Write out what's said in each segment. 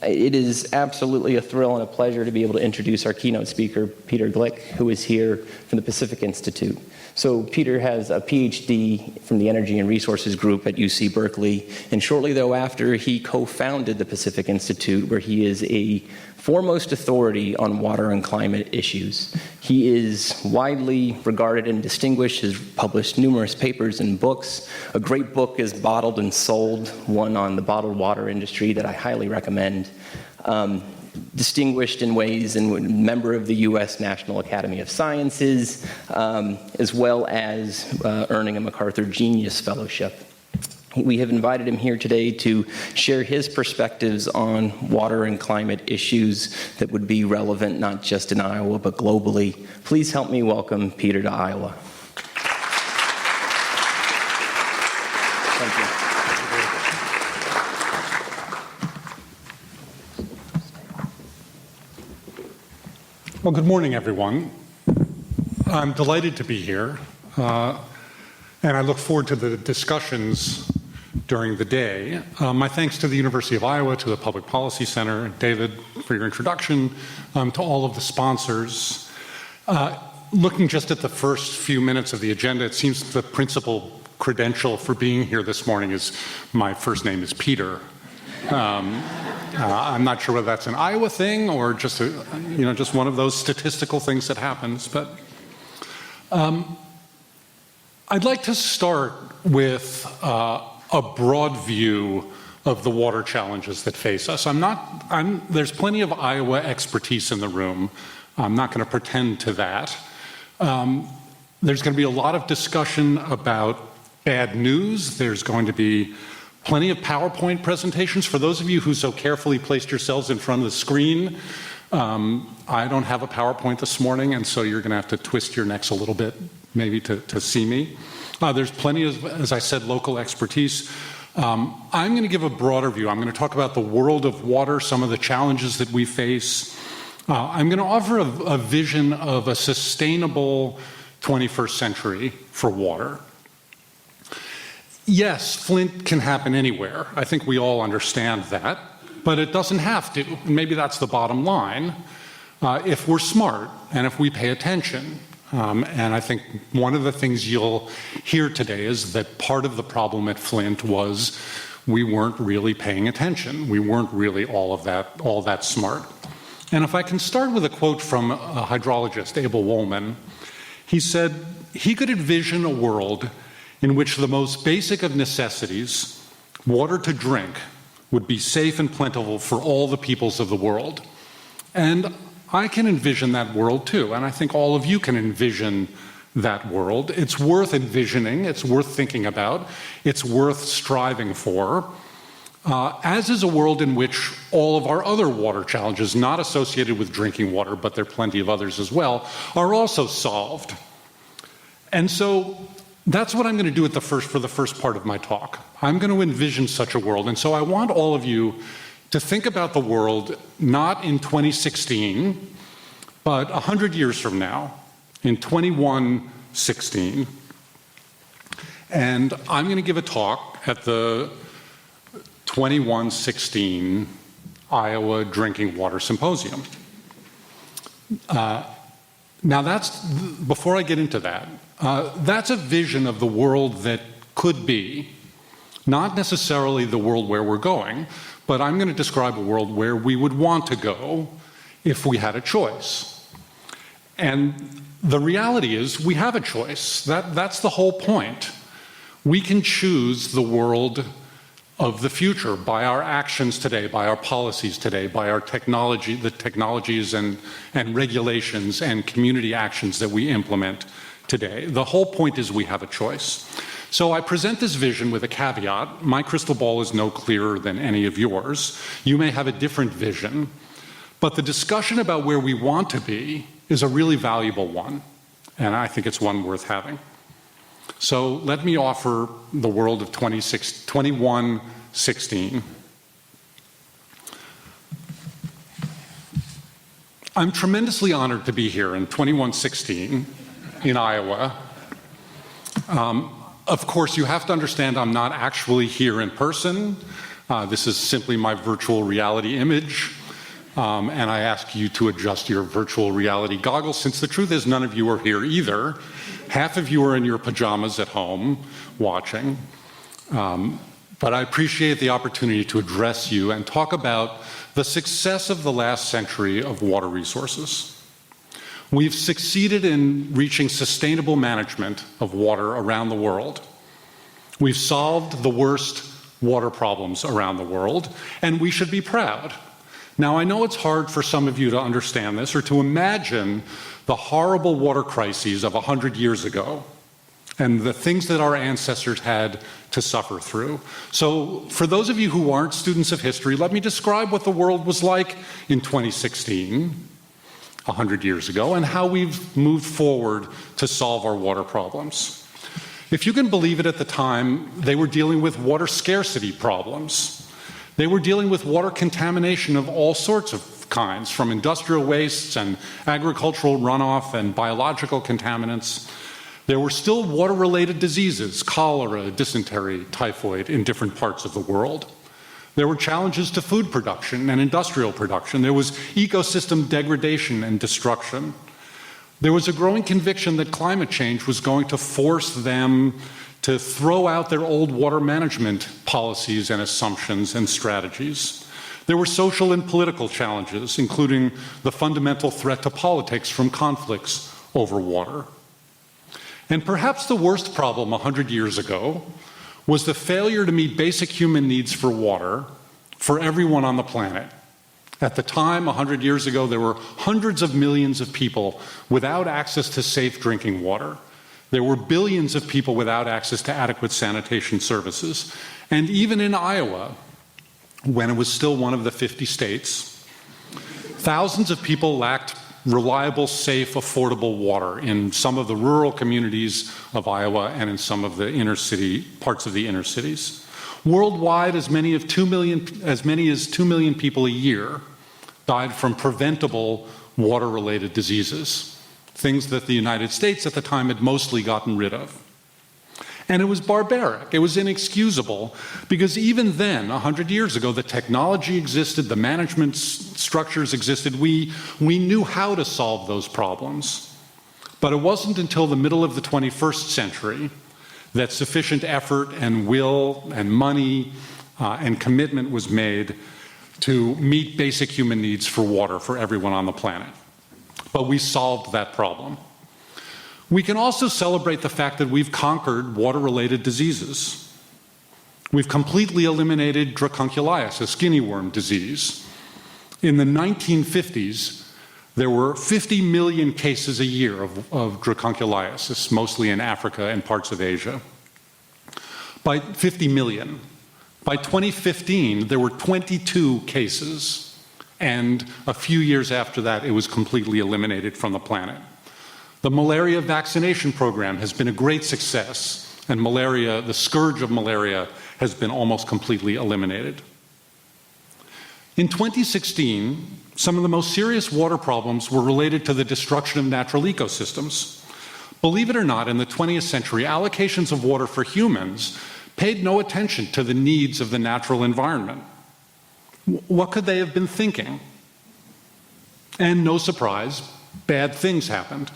It is absolutely a thrill and a pleasure to be able to introduce our keynote speaker, Peter Gleick, who is here from the Pacific Institute. So Peter has a Ph.D. from the Energy and Resources Group at UC Berkeley, and shortly thereafter he co-founded the Pacific Institute, where he is a foremost authority on water and climate issues. He is widely regarded and distinguished, has published numerous papers and books. A great book is Bottled and Sold, one on the bottled water industry that I highly recommend. Distinguished in ways and member of the U.S. National Academy of Sciences, as well as earning a MacArthur Genius Fellowship. We have invited him here today to share his perspectives on water and climate issues that would be relevant not just in Iowa, but globally. Please help me welcome Peter to Iowa. Thank you. Well, good morning, everyone. I'm delighted to be here, and I look forward to the discussions during the day. My thanks to the University of Iowa, to the Public Policy Center, David, for your introduction, to all of the sponsors. Looking just at the first few minutes of the agenda, it seems the principal credential for being here this morning is my first name is Peter. I'm not sure whether that's an Iowa thing or just just one of those statistical things that happens. But I'd like to start with a broad view of the water challenges that face us. There's plenty of Iowa expertise in the room. I'm not going to pretend to that. There's going to be a lot of discussion about bad news. There's going to be plenty of PowerPoint presentations. For those of you who so carefully placed yourselves in front of the screen, I don't have a PowerPoint this morning, and so you're going to have to twist your necks a little bit maybe to see me. There's plenty of, as I said, local expertise. I'm going to give a broader view. I'm going to talk about the world of water, some of the challenges that we face. I'm going to offer a vision of a sustainable 21st century for water. Yes, Flint can happen anywhere. I think we all understand that, but it doesn't have to. Maybe that's the bottom line, if we're smart and if we pay attention. And I think one of the things you'll hear today is that part of the problem at Flint was we weren't really paying attention. We weren't really all that smart. And if I can start with a quote from a hydrologist, Abel Woolman, he said he could envision a world in which the most basic of necessities, water to drink, would be safe and plentiful for all the peoples of the world. And I can envision that world too, and I think all of you can envision that world. It's worth envisioning, it's worth thinking about, it's worth striving for, as is a world in which all of our other water challenges, not associated with drinking water, but there are plenty of others as well, are also solved. And so that's what I'm going to do for the first part of my talk. I'm going to envision such a world, and so I want all of you to think about the world not in 2016, but 100 years from now, in 2116. And I'm going to give a talk at the 2116 Iowa Drinking Water Symposium. Now before I get into that, that's a vision of the world that could be, not necessarily the world where we're going, but I'm going to describe a world where we would want to go if we had a choice. And the reality is we have a choice. That's the whole point. We can choose the world of the future by our actions today, by our policies today, by our technology, the technologies and regulations and community actions that we implement today. The whole point is we have a choice. So I present this vision with a caveat. My crystal ball is no clearer than any of yours. You may have a different vision, but the discussion about where we want to be is a really valuable one, and I think it's one worth having. So let me offer the world of 2116. I'm tremendously honored to be here in 2116 in Iowa. Of course, you have to understand I'm not actually here in person. This is simply my virtual reality image. And I ask you to adjust your virtual reality goggles, since the truth is none of you are here either. Half of you are in your pajamas at home watching. But I appreciate the opportunity to address you and talk about the success of the last century of water resources. We've succeeded in reaching sustainable management of water around the world. We've solved the worst water problems around the world, and we should be proud. Now, I know it's hard for some of you to understand this or to imagine the horrible water crises of 100 years ago and the things that our ancestors had to suffer through. So for those of you who aren't students of history, let me describe what the world was like in 2016, 100 years ago, and how we've moved forward to solve our water problems. If you can believe it, at the time, they were dealing with water scarcity problems. They were dealing with water contamination of all sorts of kinds, from industrial wastes and agricultural runoff and biological contaminants. There were still water-related diseases, cholera, dysentery, typhoid, in different parts of the world. There were challenges to food production and industrial production. There was ecosystem degradation and destruction. There was a growing conviction that climate change was going to force them to throw out their old water management policies and assumptions and strategies. There were social and political challenges, including the fundamental threat to politics from conflicts over water. And perhaps the worst problem 100 years ago was the failure to meet basic human needs for water for everyone on the planet. At the time, 100 years ago, there were hundreds of millions of people without access to safe drinking water. There were billions of people without access to adequate sanitation services. And even in Iowa, when it was still one of the 50 states, thousands of people lacked reliable, safe, affordable water in some of the rural communities of Iowa and in some of the inner city, parts of the inner cities. Worldwide, as many as 2 million people a year died from preventable water-related diseases, things that the United States at the time had mostly gotten rid of. And it was barbaric. It was inexcusable, because even then, 100 years ago, the technology existed, the management structures existed. We knew how to solve those problems. But it wasn't until the middle of the 21st century that sufficient effort and will and money and commitment was made to meet basic human needs for water for everyone on the planet. But we solved that problem. We can also celebrate the fact that we've conquered water-related diseases. We've completely eliminated dracunculiasis, guinea worm disease. In the 1950s, there were 50 million cases a year of dracunculiasis, mostly in Africa and parts of Asia. By 50 million. By 2015, there were 22 cases. And a few years after that, it was completely eliminated from the planet. The malaria vaccination program has been a great success, and malaria, the scourge of malaria, has been almost completely eliminated. In 2016, some of the most serious water problems were related to the destruction of natural ecosystems. Believe it or not, in the 20th century, allocations of water for humans paid no attention to the needs of the natural environment. What could they have been thinking? And no surprise, bad things happened.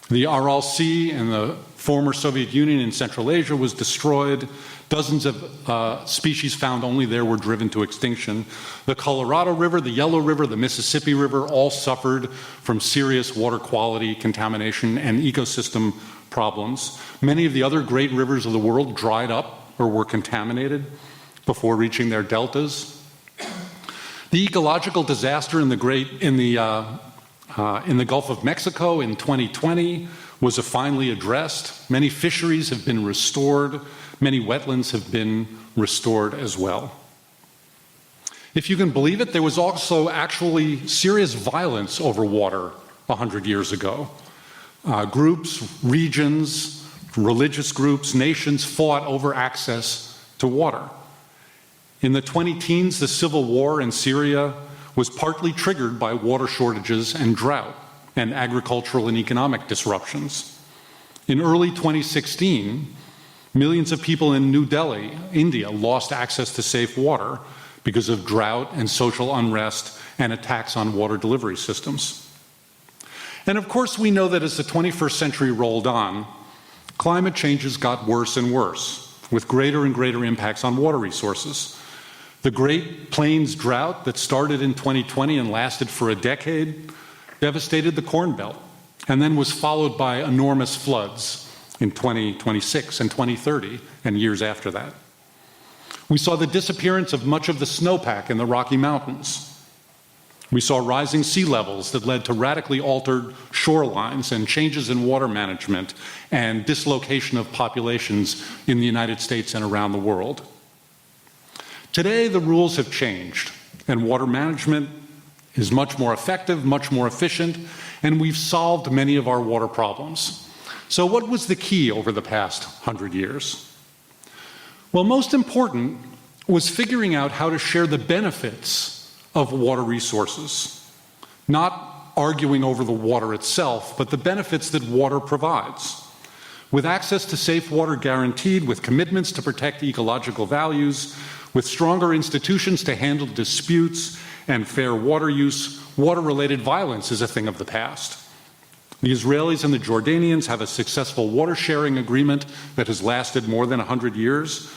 The Aral Sea in the former Soviet Union in Central Asia was destroyed. Dozens of species found only there were driven to extinction. The Colorado River, the Yellow River, the Mississippi River all suffered from serious water quality contamination and ecosystem problems. Many of the other great rivers of the world dried up or were contaminated before reaching their deltas. The ecological disaster in the Gulf of Mexico in 2020 was finally addressed. Many fisheries have been restored. Many wetlands have been restored as well. If you can believe it, there was also actually serious violence over water 100 years ago. Groups, regions, religious groups, nations fought over access to water. In the 20-teens, the civil war in Syria was partly triggered by water shortages and drought and agricultural and economic disruptions. In early 2016, Millions of people in New Delhi, India, lost access to safe water because of drought and social unrest and attacks on water delivery systems. And of course, we know that as the 21st century rolled on, climate changes got worse and worse, with greater and greater impacts on water resources. The Great Plains drought that started in 2020 and lasted for a decade devastated the Corn Belt, and then was followed by enormous floods in 2026 and 2030 and years after that. We saw the disappearance of much of the snowpack in the Rocky Mountains. We saw rising sea levels that led to radically altered shorelines and changes in water management and dislocation of populations in the United States and around the world. Today, the rules have changed, and water management is much more effective, much more efficient, and we've solved many of our water problems. So what was the key over the past 100 years? Well, most important was figuring out how to share the benefits of water resources, not arguing over the water itself, but the benefits that water provides. With access to safe water guaranteed, with commitments to protect ecological values, with stronger institutions to handle disputes and fair water use, water-related violence is a thing of the past. The Israelis and the Jordanians have a successful water-sharing agreement that has lasted more than 100 years.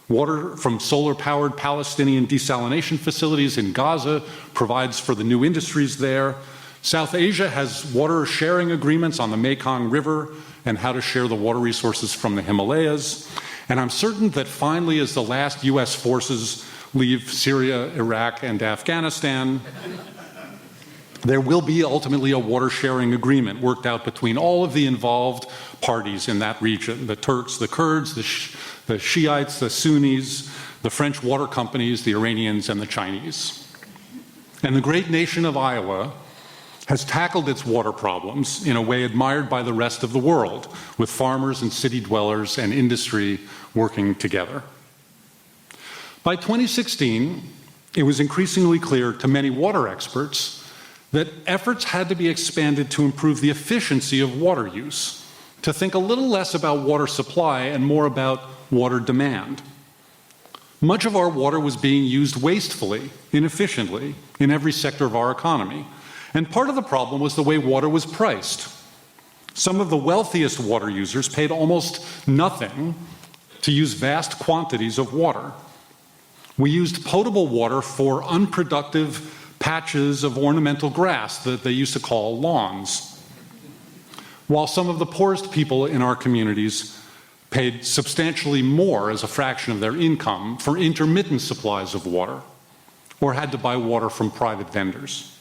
Water from solar-powered Palestinian desalination facilities in Gaza provides for the new industries there. South Asia has water-sharing agreements on the Mekong River and how to share the water resources from the Himalayas. And I'm certain that finally, as the last US forces leave Syria, Iraq, and Afghanistan, there will be ultimately a water-sharing agreement worked out between all of the involved parties in that region, the Turks, the Kurds, the Shiites, the Sunnis, the French water companies, the Iranians, and the Chinese. And the great nation of Iowa has tackled its water problems in a way admired by the rest of the world, with farmers and city dwellers and industry working together. By 2016, it was increasingly clear to many water experts that efforts had to be expanded to improve the efficiency of water use, to think a little less about water supply and more about water demand. Much of our water was being used wastefully, inefficiently, in every sector of our economy. And part of the problem was the way water was priced. Some of the wealthiest water users paid almost nothing to use vast quantities of water. We used potable water for unproductive patches of ornamental grass that they used to call lawns, while some of the poorest people in our communities paid substantially more as a fraction of their income for intermittent supplies of water, or had to buy water from private vendors.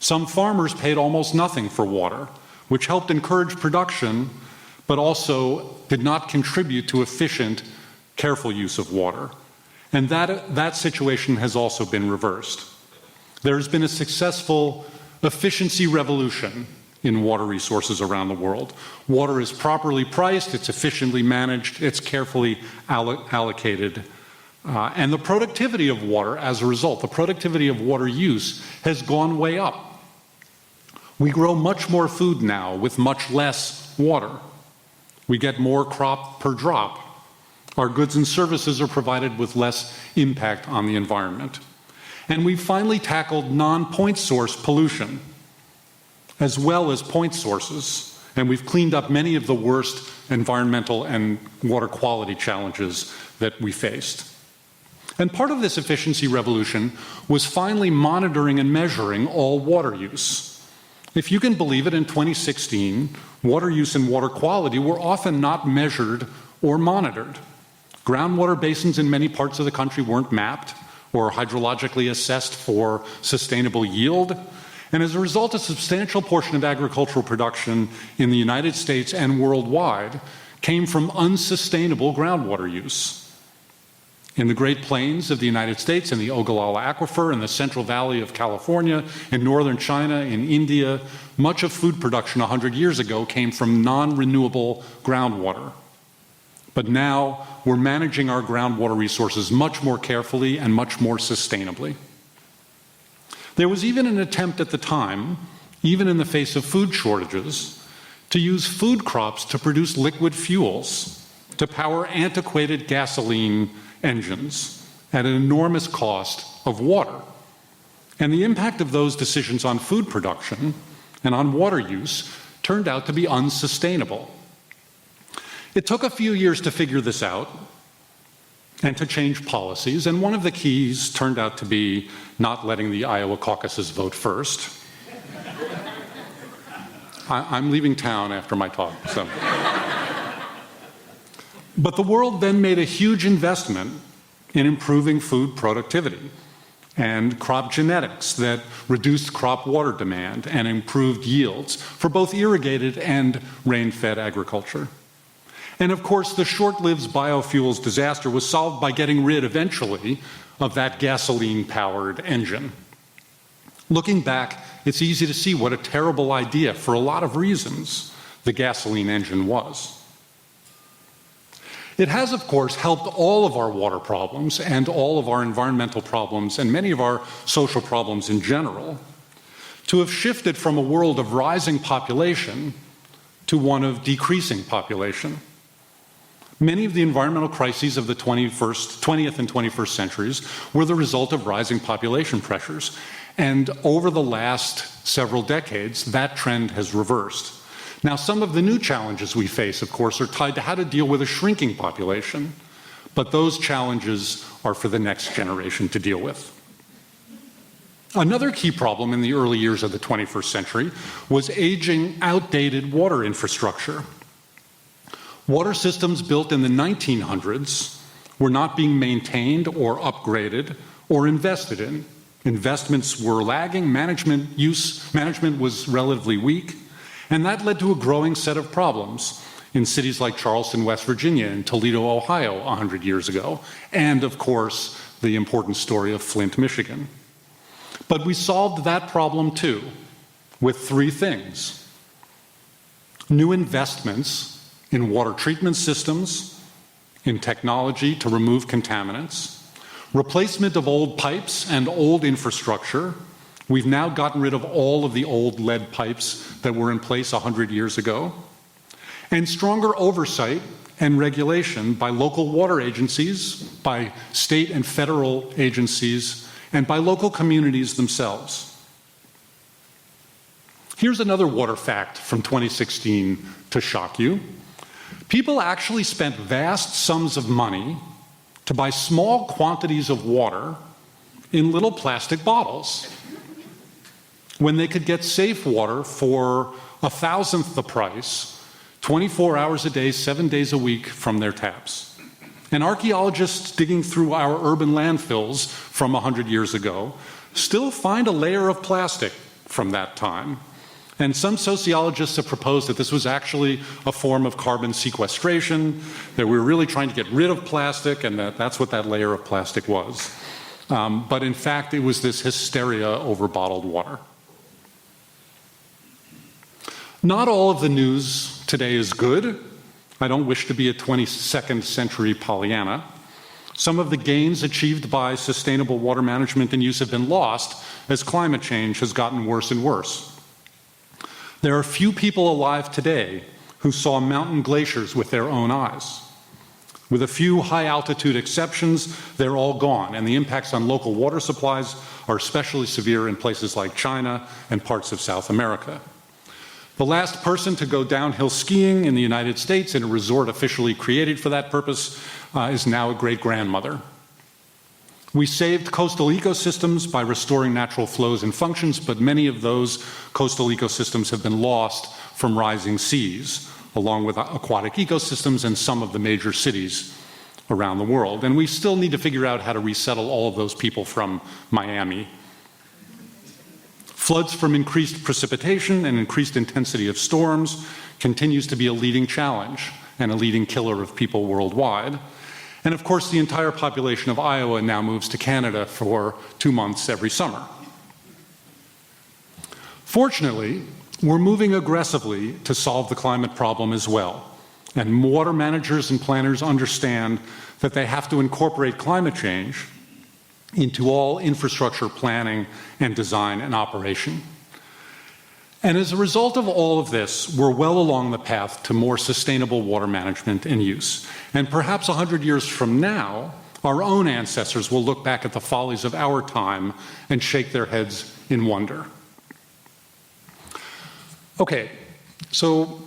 Some farmers paid almost nothing for water, which helped encourage production, but also did not contribute to efficient, careful use of water. And that situation has also been reversed. There has been a successful efficiency revolution in water resources around the world. Water is properly priced, it's efficiently managed, it's carefully allocated, and the productivity of water as a result, the productivity of water use has gone way up. We grow much more food now with much less water. We get more crop per drop. Our goods and services are provided with less impact on the environment. And we've finally tackled non-point source pollution, as well as point sources, and we've cleaned up many of the worst environmental and water quality challenges that we faced. And part of this efficiency revolution was finally monitoring and measuring all water use. If you can believe it, in 2016, water use and water quality were often not measured or monitored. Groundwater basins in many parts of the country weren't mapped or hydrologically assessed for sustainable yield. And as a result, a substantial portion of agricultural production in the United States and worldwide came from unsustainable groundwater use. In the Great Plains of the United States, in the Ogallala Aquifer, in the Central Valley of California, in northern China, in India, much of food production 100 years ago came from non-renewable groundwater. But now we're managing our groundwater resources much more carefully and much more sustainably. There was even an attempt at the time, even in the face of food shortages, to use food crops to produce liquid fuels, to power antiquated gasoline engines at an enormous cost of water. And the impact of those decisions on food production and on water use turned out to be unsustainable. It took a few years to figure this out and to change policies, and one of the keys turned out to be not letting the Iowa caucuses vote first. I'm leaving town after my talk, so. But the world then made a huge investment in improving food productivity and crop genetics that reduced crop water demand and improved yields for both irrigated and rain-fed agriculture. And of course, the short-lived biofuels disaster was solved by getting rid eventually of that gasoline-powered engine. Looking back, it's easy to see what a terrible idea, for a lot of reasons, the gasoline engine was. It has, of course, helped all of our water problems and all of our environmental problems and many of our social problems in general to have shifted from a world of rising population to one of decreasing population. Many of the environmental crises of the 20th and 21st centuries were the result of rising population pressures. And over the last several decades, that trend has reversed. Now, some of the new challenges we face, of course, are tied to how to deal with a shrinking population, but those challenges are for the next generation to deal with. Another key problem in the early years of the 21st century was aging, outdated water infrastructure. Water systems built in the 1900s were not being maintained or upgraded or invested in. Investments were lagging, management was relatively weak, and that led to a growing set of problems in cities like Charleston, West Virginia, and Toledo, Ohio 100 years ago, and of course, the important story of Flint, Michigan. But we solved that problem too, with three things: new investments in water treatment systems, in technology to remove contaminants, replacement of old pipes and old infrastructure. We've now gotten rid of all of the old lead pipes that were in place 100 years ago, and stronger oversight and regulation by local water agencies, by state and federal agencies, and by local communities themselves. Here's another water fact from 2016 to shock you. People actually spent vast sums of money to buy small quantities of water in little plastic bottles when they could get safe water for 1,000th the price, 24 hours a day, 7 days a week from their taps. And archaeologists digging through our urban landfills from 100 years ago still find a layer of plastic from that time. And some sociologists have proposed that this was actually a form of carbon sequestration, that we were really trying to get rid of plastic, and that's what that layer of plastic was. But in fact, it was this hysteria over bottled water. Not all of the news today is good. I don't wish to be a 22nd century Pollyanna. Some of the gains achieved by sustainable water management and use have been lost as climate change has gotten worse and worse. There are few people alive today who saw mountain glaciers with their own eyes. With a few high-altitude exceptions, they're all gone, and the impacts on local water supplies are especially severe in places like China and parts of South America. The last person to go downhill skiing in the United States in a resort officially created for that purpose is now a great-grandmother. We saved coastal ecosystems by restoring natural flows and functions, but many of those coastal ecosystems have been lost from rising seas, along with aquatic ecosystems in some of the major cities around the world. And we still need to figure out how to resettle all of those people from Miami. Floods from increased precipitation and increased intensity of storms continues to be a leading challenge and a leading killer of people worldwide. And of course, the entire population of Iowa now moves to Canada for 2 months every summer. Fortunately, we're moving aggressively to solve the climate problem as well. And water managers and planners understand that they have to incorporate climate change into all infrastructure planning and design and operation. And as a result of all of this, we're well along the path to more sustainable water management and use. And perhaps 100 years from now, our own ancestors will look back at the follies of our time and shake their heads in wonder. Okay, so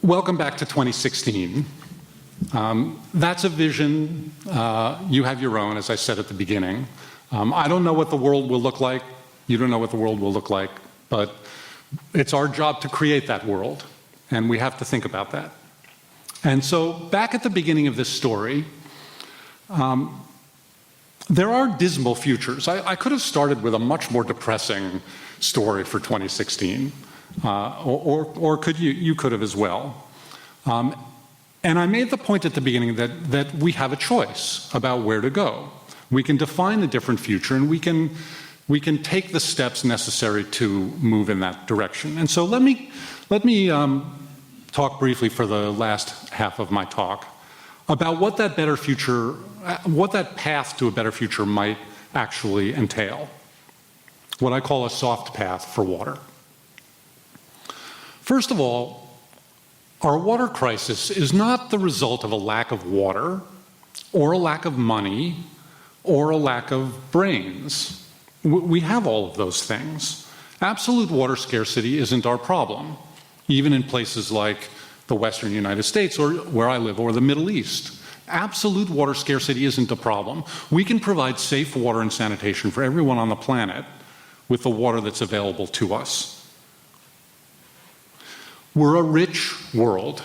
welcome back to 2016. That's a vision. You have your own, as I said at the beginning. I don't know what the world will look like. You don't know what the world will look like, but it's our job to create that world, and we have to think about that. And so back at the beginning of this story, there are dismal futures. I could have started with a much more depressing story for 2016, or you could have as well. And I made the point at the beginning that we have a choice about where to go. We can define a different future, and we can take the steps necessary to move in that direction. And so let me talk briefly for the last half of my talk about what that better future, what that path to a better future might actually entail. What I call a soft path for water. First of all, our water crisis is not the result of a lack of water, or a lack of money, or a lack of brains. We have all of those things. Absolute water scarcity isn't our problem, even in places like the Western United States, or where I live, or the Middle East. Absolute water scarcity isn't a problem. We can provide safe water and sanitation for everyone on the planet with the water that's available to us. We're a rich world.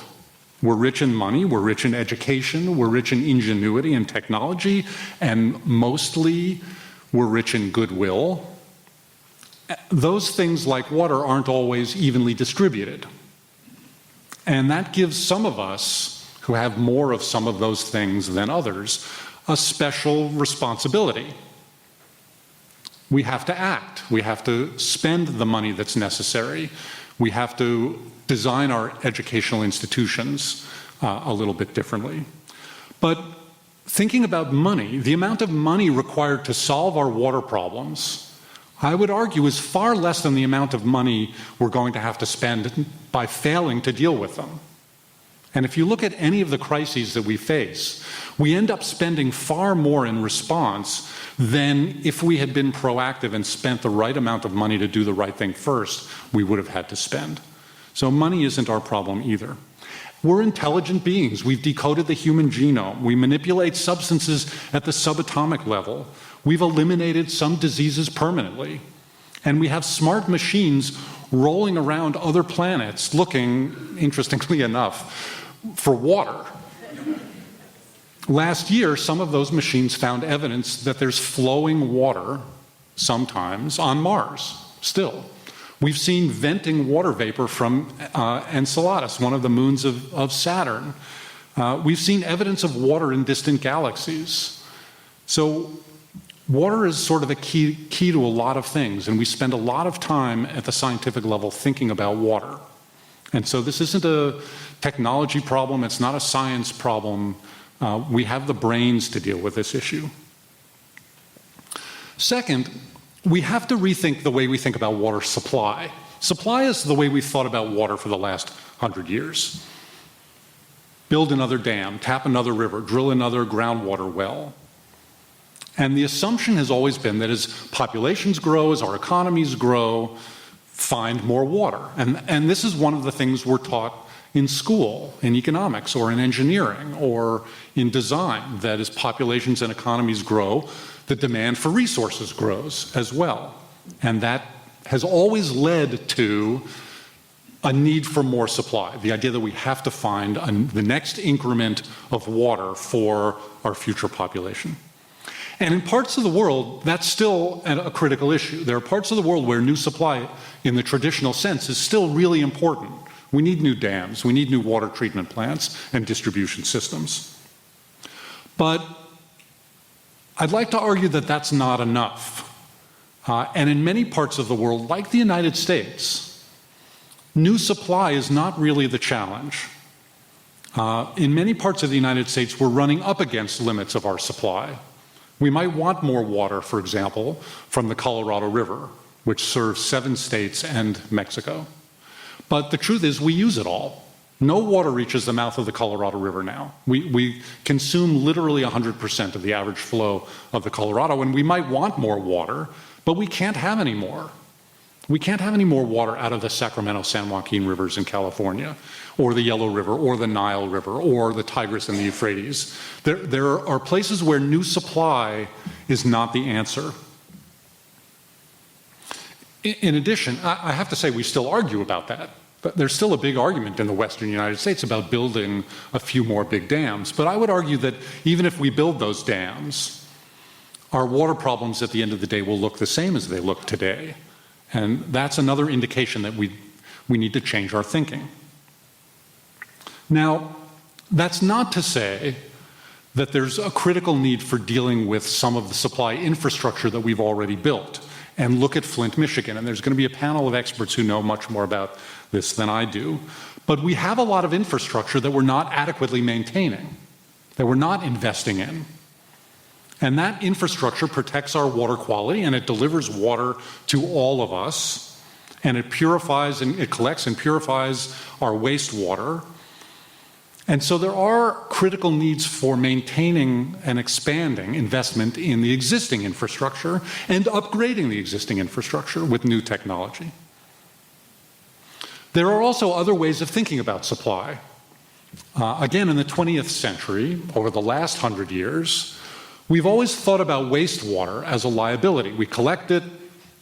We're rich in money, we're rich in education, we're rich in ingenuity and technology, and mostly we're rich in goodwill. Those things, like water, aren't always evenly distributed. And that gives some of us, who have more of some of those things than others, a special responsibility. We have to act. We have to spend the money that's necessary. We have to design our educational institutions a little bit differently. But thinking about money, the amount of money required to solve our water problems, I would argue, is far less than the amount of money we're going to have to spend by failing to deal with them. And if you look at any of the crises that we face, we end up spending far more in response than if we had been proactive and spent the right amount of money to do the right thing first, we would have had to spend. So money isn't our problem either. We're intelligent beings. We've decoded the human genome. We manipulate substances at the subatomic level. We've eliminated some diseases permanently. And we have smart machines rolling around other planets looking, interestingly enough, for water. Last year, some of those machines found evidence that there's flowing water, sometimes, on Mars, still. We've seen venting water vapor from Enceladus, one of the moons of Saturn. We've seen evidence of water in distant galaxies. So water is sort of a key to a lot of things, and we spend a lot of time at the scientific level thinking about water. And so this isn't a technology problem, it's not a science problem. We have the brains to deal with this issue. Second, we have to rethink the way we think about water supply. Supply is the way we've thought about water for the last 100 years. Build another dam, tap another river, drill another groundwater well. And the assumption has always been that as populations grow, as our economies grow, find more water. And this is one of the things we're taught in school, in economics, or in engineering, or in design, that as populations and economies grow, the demand for resources grows as well. And that has always led to a need for more supply, the idea that we have to find the next increment of water for our future population. And in parts of the world, that's still a critical issue. There are parts of the world where new supply, in the traditional sense, is still really important. We need new dams, we need new water treatment plants and distribution systems. But I'd like to argue that that's not enough. And in many parts of the world, like the United States, new supply is not really the challenge. In many parts of the United States, we're running up against limits of our supply. We might want more water, for example, from the Colorado River. which serves 7 states and Mexico. But the truth is, we use it all. No water reaches the mouth of the Colorado River now. We consume literally 100% of the average flow of the Colorado, and we might want more water, but we can't have any more. We can't have any more water out of the Sacramento-San Joaquin rivers in California, or the Yellow River, or the Nile River, or the Tigris and the Euphrates. There are places where new supply is not the answer. In addition, I have to say we still argue about that. But there's still a big argument in the western United States about building a few more big dams. But I would argue that even if we build those dams, our water problems at the end of the day will look the same as they look today. And that's another indication that we need to change our thinking. Now, that's not to say that there's a critical need for dealing with some of the supply infrastructure that we've already built. And look at Flint, Michigan, and there's going to be a panel of experts who know much more about this than I do. But we have a lot of infrastructure that we're not adequately maintaining, that we're not investing in. And that infrastructure protects our water quality, and it delivers water to all of us, and it purifies and it collects and purifies our wastewater. And so there are critical needs for maintaining and expanding investment in the existing infrastructure and upgrading the existing infrastructure with new technology. There are also other ways of thinking about supply. Again, in the 20th century, over the last 100 years, we've always thought about wastewater as a liability. We collect it,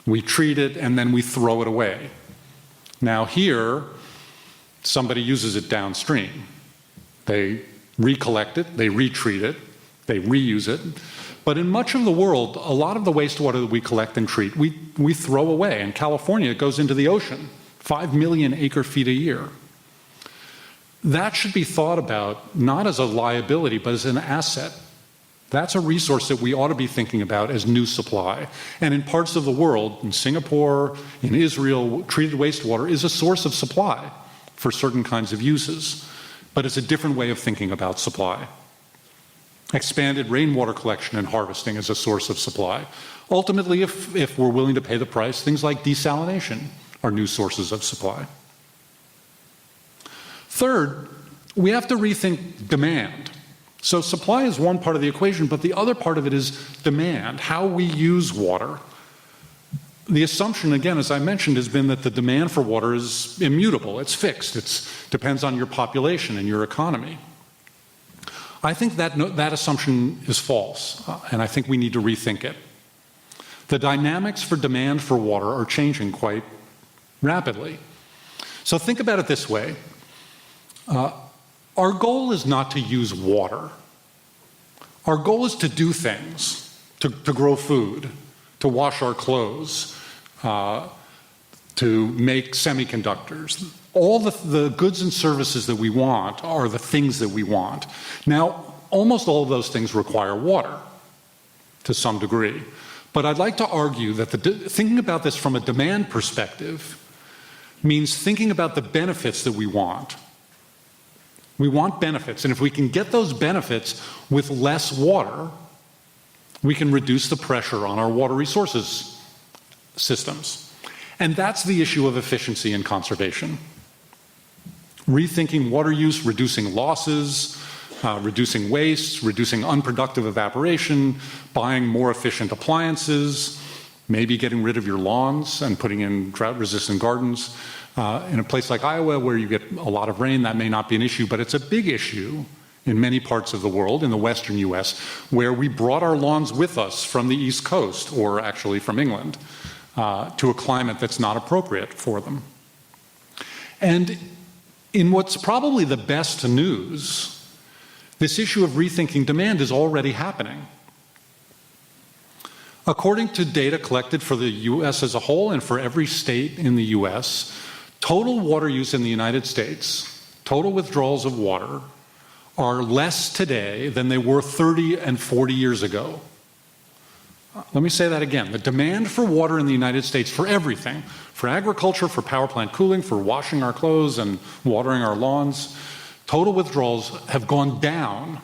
we treat it, and then we throw it away. Now here, somebody uses it downstream. They recollect it, they retreat it, they reuse it. But in much of the world, a lot of the wastewater that we collect and treat, we throw away. In California, it goes into the ocean, 5 million acre-feet a year. That should be thought about not as a liability, but as an asset. That's a resource that we ought to be thinking about as new supply. And in parts of the world, in Singapore, in Israel, treated wastewater is a source of supply for certain kinds of uses. But it's a different way of thinking about supply. Expanded rainwater collection and harvesting as a source of supply. Ultimately, if we're willing to pay the price, things like desalination are new sources of supply. Third, we have to rethink demand. So supply is one part of the equation, but the other part of it is demand, how we use water. The assumption, again, as I mentioned, has been that the demand for water is immutable, it's fixed, it depends on your population and your economy. I think that assumption is false, and I think we need to rethink it. The dynamics for demand for water are changing quite rapidly. So think about it this way. Our goal is not to use water. Our goal is to do things, to grow food, to wash our clothes, to make semiconductors. All the goods and services that we want are the things that we want. Now, almost all of those things require water to some degree. But I'd like to argue that thinking about this from a demand perspective means thinking about the benefits that we want. We want benefits, and if we can get those benefits with less water, we can reduce the pressure on our water resources systems. And that's the issue of efficiency and conservation. Rethinking water use, reducing losses, reducing waste, reducing unproductive evaporation, buying more efficient appliances, maybe getting rid of your lawns and putting in drought-resistant gardens. In a place like Iowa where you get a lot of rain, that may not be an issue, but it's a big issue in many parts of the world, in the western US, where we brought our lawns with us from the East Coast, or actually from England, to a climate that's not appropriate for them. And in what's probably the best news, this issue of rethinking demand is already happening. According to data collected for the US as a whole and for every state in the US, total water use in the United States, total withdrawals of water, are less today than they were 30 and 40 years ago. Let me say that again. The demand for water in the United States for everything, for agriculture, for power plant cooling, for washing our clothes and watering our lawns, total withdrawals have gone down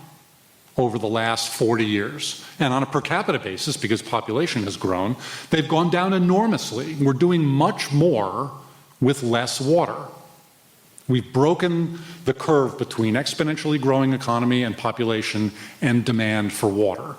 over the last 40 years. And on a per capita basis, because population has grown, they've gone down enormously. We're doing much more with less water. We've broken the curve between exponentially growing economy and population and demand for water.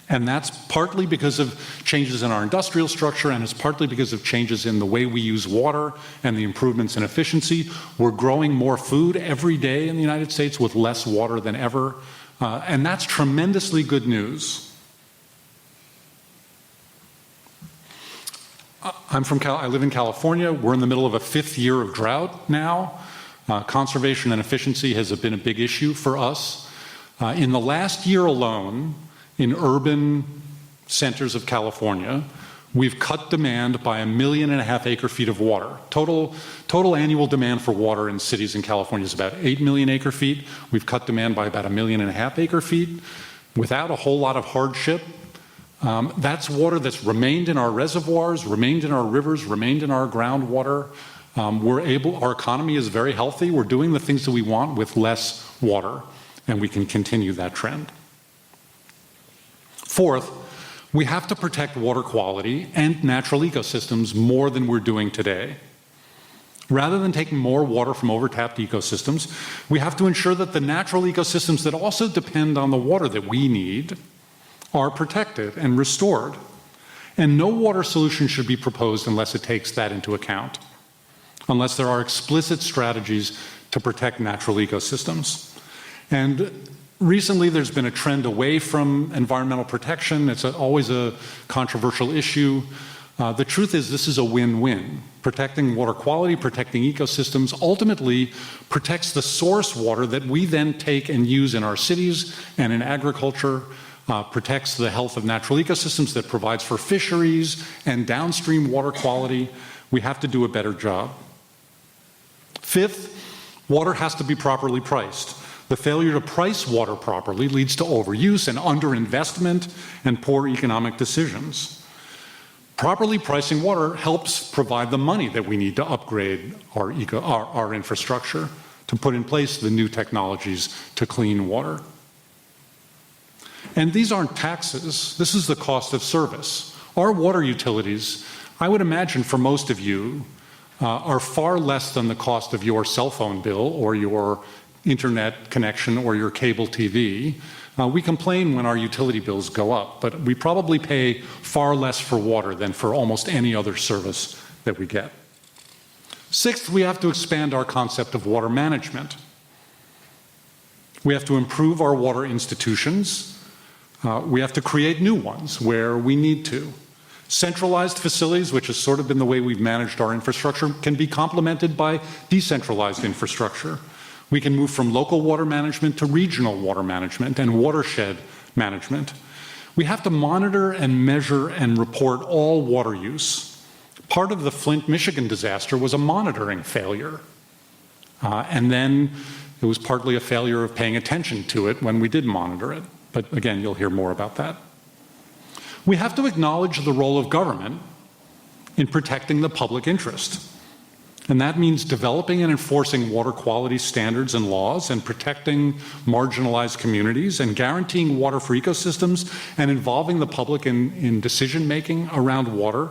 And that's partly because of changes in our industrial structure, and it's partly because of changes in the way we use water and the improvements in efficiency. We're growing more food every day in the United States with less water than ever, and that's tremendously good news. I live in California. We're in the middle of a 5th year of drought now. Conservation and efficiency has been a big issue for us. In the last year alone, in urban centers of California, we've cut demand by 1.5 million acre-feet of water. Total annual demand for water in cities in California is about 8 million acre-feet. We've cut demand by about 1.5 million acre-feet without a whole lot of hardship. That's water that's remained in our reservoirs, remained in our rivers, remained in our groundwater. Our economy is very healthy. We're doing the things that we want with less water, and we can continue that trend. Fourth, we have to protect water quality and natural ecosystems more than we're doing today. Rather than taking more water from overtapped ecosystems, we have to ensure that the natural ecosystems that also depend on the water that we need are protected and restored. And no water solution should be proposed unless it takes that into account, unless there are explicit strategies to protect natural ecosystems. And recently there's been a trend away from environmental protection. It's always a controversial issue. The truth is this is a win-win. Protecting water quality, protecting ecosystems, ultimately protects the source water that we then take and use in our cities and in agriculture, protects the health of natural ecosystems, that provides for fisheries and downstream water quality. We have to do a better job. Fifth, water has to be properly priced. The failure to price water properly leads to overuse and underinvestment and poor economic decisions. Properly pricing water helps provide the money that we need to upgrade our infrastructure, to put in place the new technologies to clean water. And these aren't taxes. This is the cost of service. Our water utilities, I would imagine for most of you, are far less than the cost of your cell phone bill or your internet connection or your cable TV. We complain when our utility bills go up, but we probably pay far less for water than for almost any other service that we get. Sixth, we have to expand our concept of water management. We have to improve our water institutions. We have to create new ones where we need to. Centralized facilities, which has sort of been the way we've managed our infrastructure, can be complemented by decentralized infrastructure. We can move from local water management to regional water management and watershed management. We have to monitor and measure and report all water use. Part of the Flint, Michigan disaster was a monitoring failure. And then it was partly a failure of paying attention to it when we did monitor it. But again, you'll hear more about that. We have to acknowledge the role of government in protecting the public interest. And that means developing and enforcing water quality standards and laws, and protecting marginalized communities, and guaranteeing water for ecosystems, and involving the public in decision-making around water,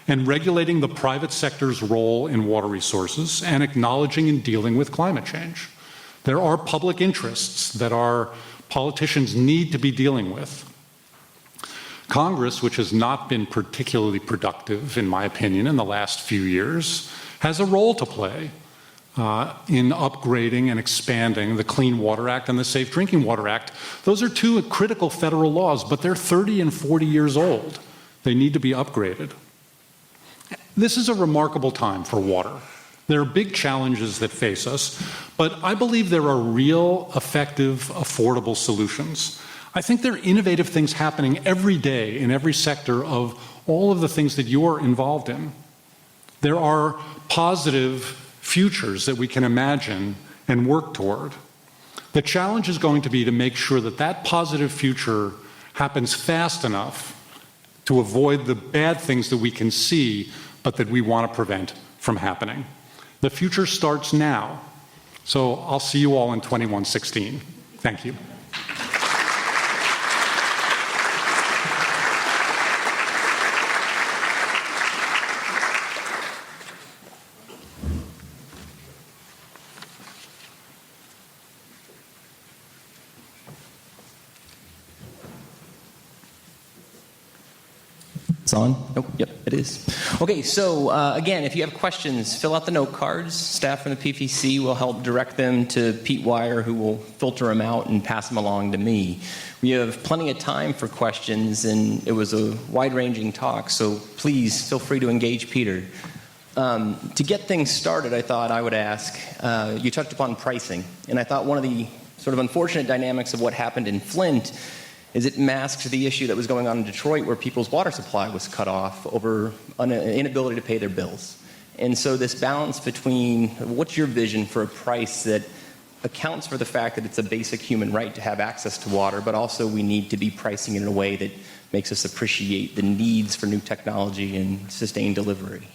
and regulating the private sector's role in water resources, and acknowledging and dealing with climate change. There are public interests that our politicians need to be dealing with. Congress, which has not been particularly productive, in my opinion, in the last few years, has a role to play in upgrading and expanding the Clean Water Act and the Safe Drinking Water Act. Those are two critical federal laws, but they're 30 and 40 years old. They need to be upgraded. This is a remarkable time for water. There are big challenges that face us, but I believe there are real, effective, affordable solutions. I think there are innovative things happening every day in every sector of all of the things that you're involved in. There are positive futures that we can imagine and work toward. The challenge is going to be to make sure that that positive future happens fast enough to avoid the bad things that we can see, but that we want to prevent from happening. The future starts now. So I'll see you all in 2116. Thank you. It's on? Nope. Yep, it is. Okay, so again, if you have questions, fill out the note cards. Staff from the PPC will help direct them to Pete Wire, who will filter them out and pass them along to me. We have plenty of time for questions, and it was a wide-ranging talk, so please feel free to engage Peter. To get things started, I thought I would ask, you touched upon pricing, and I thought one of the sort of unfortunate dynamics of what happened in Flint is it masked the issue that was going on in Detroit where people's water supply was cut off over an inability to pay their bills. And so this balance between what's your vision for a price that accounts for the fact that it's a basic human right to have access to water, but also we need to be pricing it in a way that makes us appreciate the needs for new technology and sustained delivery.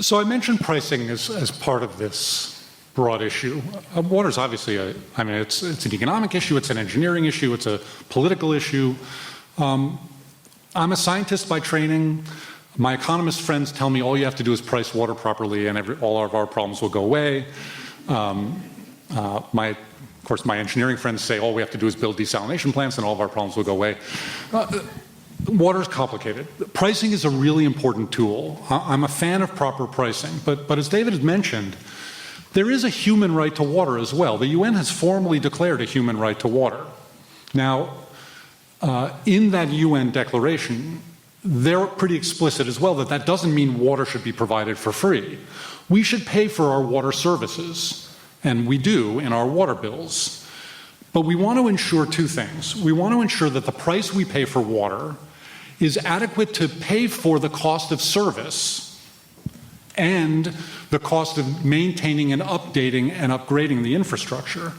So I mentioned pricing as part of this broad issue. Water is obviously it's an economic issue, it's an engineering issue, it's a political issue. I'm a scientist by training. My economist friends tell me all you have to do is price water properly and all of our problems will go away. Of course, my engineering friends say all we have to do is build desalination plants and all of our problems will go away. Water is complicated. Pricing is a really important tool. I'm a fan of proper pricing, but as David had mentioned, there is a human right to water as well. The UN has formally declared a human right to water. Now, in that UN declaration, they're pretty explicit as well that that doesn't mean water should be provided for free. We should pay for our water services, and we do in our water bills. But we want to ensure two things. We want to ensure that the price we pay for water is adequate to pay for the cost of service and the cost of maintaining and updating and upgrading the infrastructure.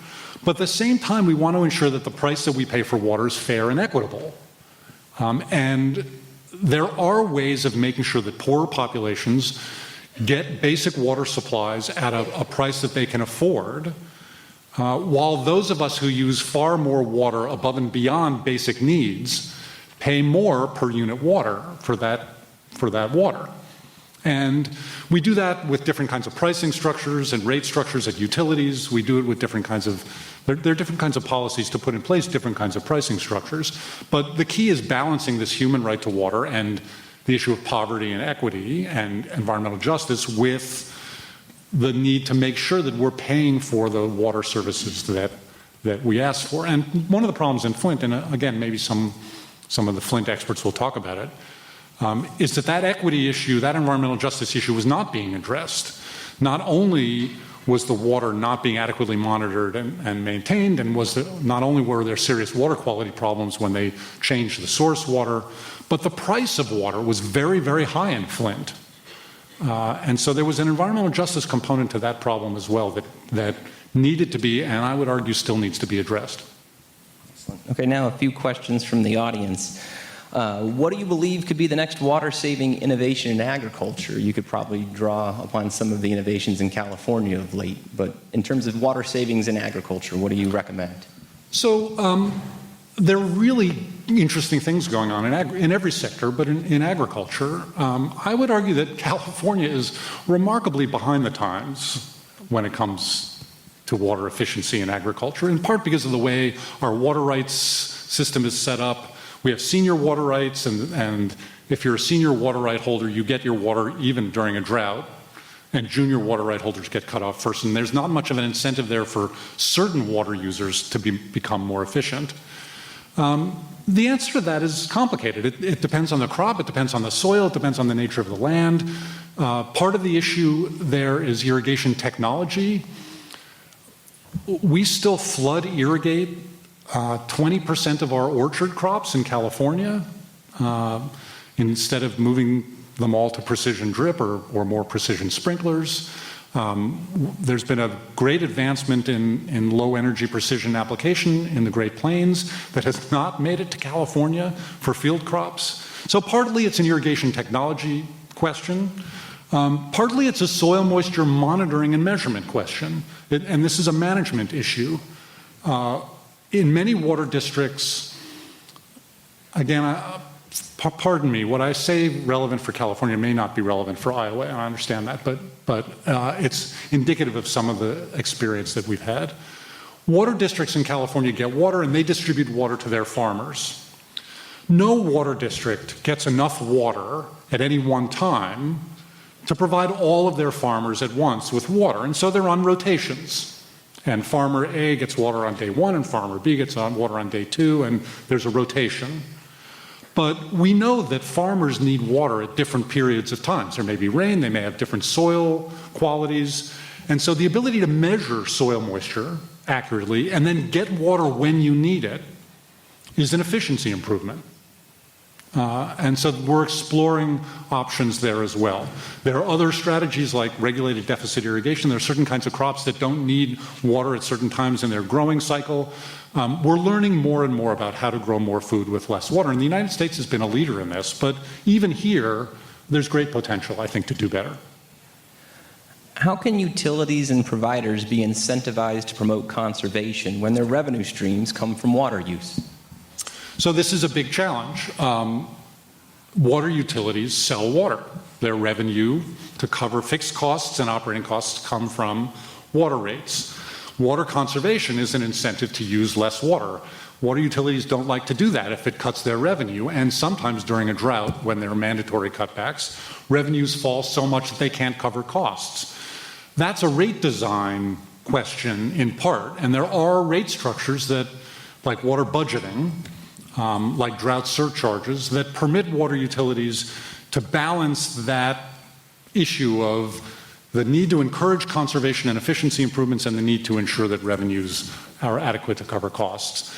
But at the same time, we want to ensure that the price that we pay for water is fair and equitable. And there are ways of making sure that poorer populations get basic water supplies at a price that they can afford, while those of us who use far more water above and beyond basic needs pay more per unit water for that water. And we do that with different kinds of pricing structures and rate structures at utilities. We do it with different kinds of, there are different kinds of policies to put in place, different kinds of pricing structures. But the key is balancing this human right to water and the issue of poverty and equity and environmental justice with the need to make sure that we're paying for the water services that we ask for. And one of the problems in Flint, and again, maybe some of the Flint experts will talk about it, is that equity issue, that environmental justice issue was not being addressed. Not only was the water not being adequately monitored and maintained, and not only were there serious water quality problems when they changed the source water, but the price of water was very, very high in Flint. And so there was an environmental justice component to that problem as well that needed to be, and I would argue still needs to be addressed. Excellent. Okay, now a few questions from the audience. What do you believe could be the next water-saving innovation in agriculture? You could probably draw upon some of the innovations in California of late, but in terms of water savings in agriculture, what do you recommend? So there are really interesting things going on in every sector, but in agriculture, I would argue that California is remarkably behind the times when it comes to water efficiency in agriculture, in part because of the way our water rights system is set up. We have senior water rights, and if you're a senior water right holder, you get your water even during a drought, and junior water right holders get cut off first, and there's not much of an incentive there for certain water users to become more efficient. The answer to that is complicated. It depends on the crop, it depends on the soil, it depends on the nature of the land. Part of the issue there is irrigation technology. We still flood irrigate 20% of our orchard crops in California, instead of moving them all to precision drip or more precision sprinklers. There's been a great advancement in low energy precision application in the Great Plains that has not made it to California for field crops. So partly it's an irrigation technology question. Partly it's a soil moisture monitoring and measurement question. And this is a management issue. In many water districts, again, pardon me, what I say relevant for California may not be relevant for Iowa, and I understand that, but it's indicative of some of the experience that we've had. Water districts in California get water and they distribute water to their farmers. No water district gets enough water at any one time to provide all of their farmers at once with water, and so they're on rotations. And farmer A gets water on day 1, and farmer B gets water on day 2, and there's a rotation. But we know that farmers need water at different periods of time. There may be rain, they may have different soil qualities, and so the ability to measure soil moisture accurately and then get water when you need it is an efficiency improvement. And so we're exploring options there as well. There are other strategies like regulated deficit irrigation. There are certain kinds of crops that don't need water at certain times in their growing cycle. We're learning more and more about how to grow more food with less water. And the United States has been a leader in this, but even here, there's great potential, I think, to do better. How can utilities and providers be incentivized to promote conservation when their revenue streams come from water use? So this is a big challenge. Water utilities sell water. Their revenue to cover fixed costs and operating costs come from water rates. Water conservation is an incentive to use less water. Water utilities don't like to do that if it cuts their revenue, and sometimes during a drought, when there are mandatory cutbacks, revenues fall so much that they can't cover costs. That's a rate design question in part, and there are rate structures that, like water budgeting, like drought surcharges, that permit water utilities to balance that issue of the need to encourage conservation and efficiency improvements and the need to ensure that revenues are adequate to cover costs.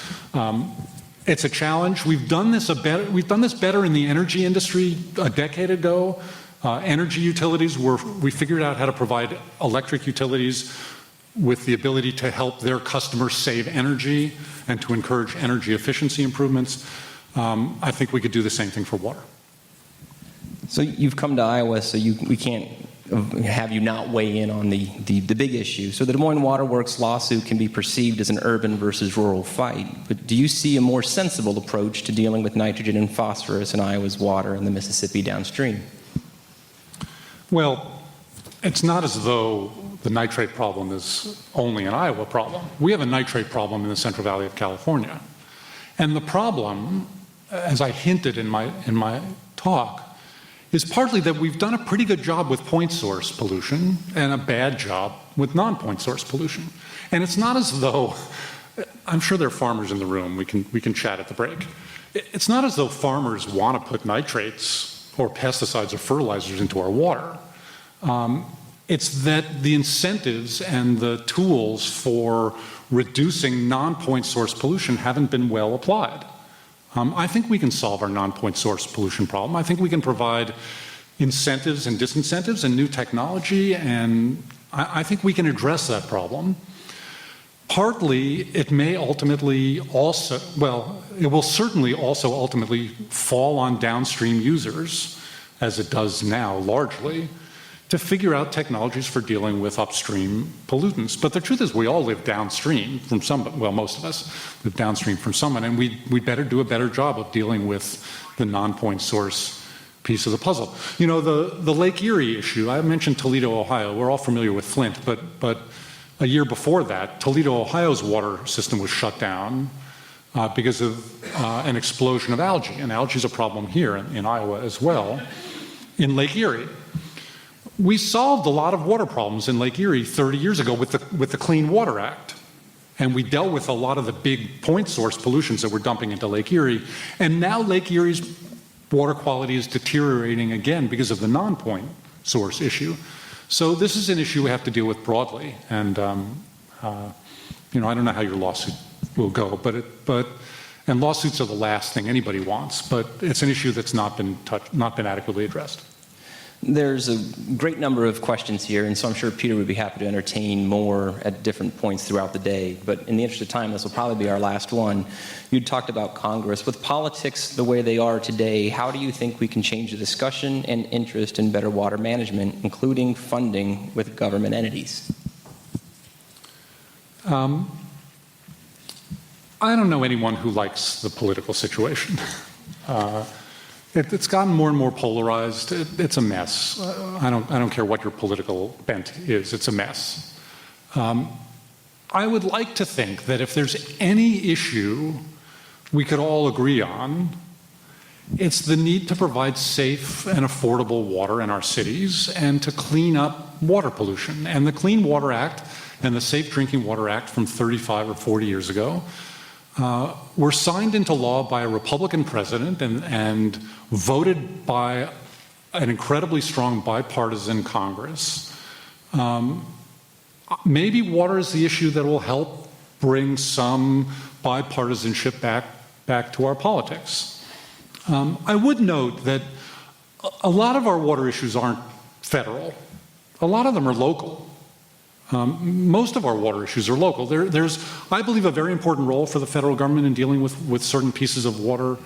It's a challenge. We've done this better in the energy industry a decade ago. Energy utilities, we figured out how to provide electric utilities with the ability to help their customers save energy and to encourage energy efficiency improvements. I think we could do the same thing for water. So you've come to Iowa, so we can't have you not weigh in on the big issue. So the Des Moines Water Works lawsuit can be perceived as an urban versus rural fight, but do you see a more sensible approach to dealing with nitrogen and phosphorus in Iowa's water and the Mississippi downstream? Well, it's not as though the nitrate problem is only an Iowa problem. We have a nitrate problem in the Central Valley of California. And the problem, as I hinted in my talk, is partly that we've done a pretty good job with point source pollution and a bad job with non-point source pollution. And it's not as though, I'm sure there are farmers in the room, we can chat at the break. It's not as though farmers want to put nitrates or pesticides or fertilizers into our water. It's that the incentives and the tools for reducing non-point source pollution haven't been well applied. I think we can solve our non-point source pollution problem. I think we can provide incentives and disincentives and new technology, and I think we can address that problem. Partly, it may ultimately also, well, it will certainly also ultimately fall on downstream users, as it does now largely, to figure out technologies for dealing with upstream pollutants. But the truth is we all live downstream from someone, well, most of us live downstream from someone, and we better do a better job of dealing with the non-point source piece of the puzzle. You know, the Lake Erie issue, I mentioned Toledo, Ohio. We're all familiar with Flint, but a year before that, Toledo, Ohio's water system was shut down because of an explosion of algae. And algae is a problem here in Iowa as well, in Lake Erie. We solved a lot of water problems in Lake Erie 30 years ago with the Clean Water Act. And we dealt with a lot of the big point source pollutions that we're dumping into Lake Erie. And now Lake Erie's water quality is deteriorating again because of the non-point source issue. So this is an issue we have to deal with broadly. And, you know, I don't know how your lawsuit will go, and lawsuits are the last thing anybody wants, but it's an issue that's not been adequately addressed. There's a great number of questions here, and so I'm sure Peter would be happy to entertain more at different points throughout the day. But in the interest of time, this will probably be our last one. You talked about Congress. With politics the way they are today, how do you think we can change the discussion and interest in better water management, including funding with government entities? I don't know anyone who likes the political situation. It's gotten more and more polarized. It's a mess. I don't care what your political bent is. It's a mess. I would like to think that if there's any issue we could all agree on, It's the need to provide safe and affordable water in our cities and to clean up water pollution. And the Clean Water Act and the Safe Drinking Water Act from 35 or 40 years ago were signed into law by a Republican president and voted by an incredibly strong bipartisan Congress. Maybe water is the issue that will help bring some bipartisanship back to our politics. I would note that a lot of our water issues aren't federal. A lot of them are local. Most of our water issues are local. There's, I believe, a very important role for the federal government in dealing with certain pieces of water,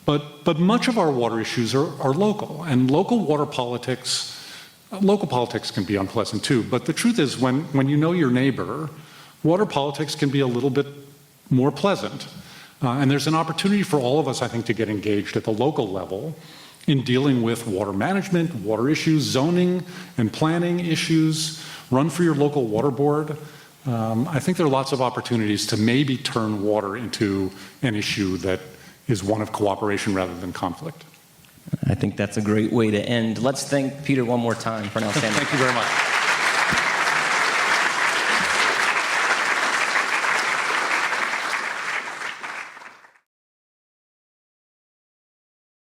but much of our water issues are local. And local politics can be unpleasant too, but the truth is when you know your neighbor, water politics can be a little bit more pleasant. And there's an opportunity for all of us, I think, to get engaged at the local level in dealing with water management, water issues, zoning and planning issues, run for your local water board. I think there are lots of opportunities to maybe turn water into an issue that is one of cooperation rather than conflict. I think that's a great way to end. Let's thank Peter one more time for an outstanding. Thank you very much.